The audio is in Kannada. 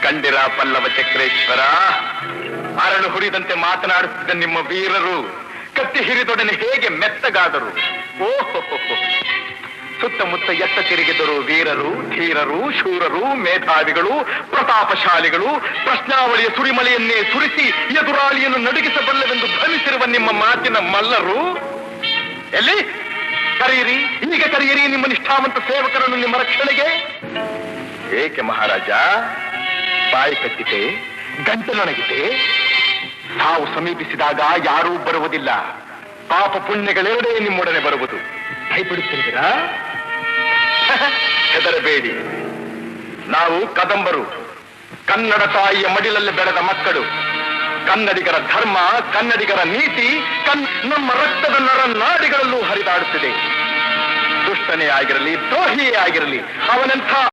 ಕಂಡಿರ ಪಲ್ಲವ ಚಕ್ರೇಶ್ವರ, ಅರಳು ಹುರಿದಂತೆ ಮಾತನಾಡುತ್ತಿದ್ದ ನಿಮ್ಮ ವೀರರು ಕತ್ತಿ ಹಿರಿದೊಡನೆ ಹೇಗೆ ಮೆತ್ತಗಾದರು. ಓಹೋ, ಸುತ್ತಮುತ್ತ ಎತ್ತ ತಿರುಗಿದರು ವೀರರು, ಧೀರರು, ಶೂರರು, ಮೇಧಾವಿಗಳು, ಪ್ರತಾಪಶಾಲಿಗಳು. ಪ್ರಶ್ನಾವಳಿಯ ಸುರಿಮಳೆಯನ್ನೇ ಸುರಿಸಿ ಎದುರಾಳಿಯನ್ನು ನಡುಗಿಸಬಲ್ಲವೆಂದು ಭ್ರಮಿಸಿರುವ ನಿಮ್ಮ ಮಾತಿನ ಮಲ್ಲರು ಎಲ್ಲಿ? ಕರೆಯಿರಿ, ಈಗ ಕರೆಯಿರಿ ನಿಮ್ಮ ನಿಷ್ಠಾವಂತ ಸೇವಕರನ್ನು ನಿಮ್ಮ ರಕ್ಷಣೆಗೆ. ಏಕೆ ಮಹಾರಾಜ ಬಾಯಿ ಕಟ್ಟಿತೆ, ಗಂಟಲೊಣಗಿದೆ? ತಾವು ಸಮೀಪಿಸಿದಾಗ ಯಾರೂ ಬರುವುದಿಲ್ಲ. ಪಾಪ ಪುಣ್ಯಗಳೆರಡೇ ನಿಮ್ಮೊಡನೆ ಬರುವುದು. ಭಯಪಡುತ್ತಿದ್ದೀರಾ? ಹೆದರಬೇಡಿ, ನಾವು ಕದಂಬರು, ಕನ್ನಡ ತಾಯಿಯ ಮಡಿಲಲ್ಲಿ ಬೆಳೆದ ಮಕ್ಕಳು. ಕನ್ನಡಿಗರ ಧರ್ಮ, ಕನ್ನಡಿಗರ ನೀತಿ ನಮ್ಮ ರಕ್ತದ ನರ ನಾಡಿಗಳಲ್ಲೂ ಹರಿದಾಡುತ್ತಿದೆ. ದುಷ್ಟನೇ ಆಗಿರಲಿ, ದ್ರೋಹಿಯೇ ಆಗಿರಲಿ, ಅವನಂಥ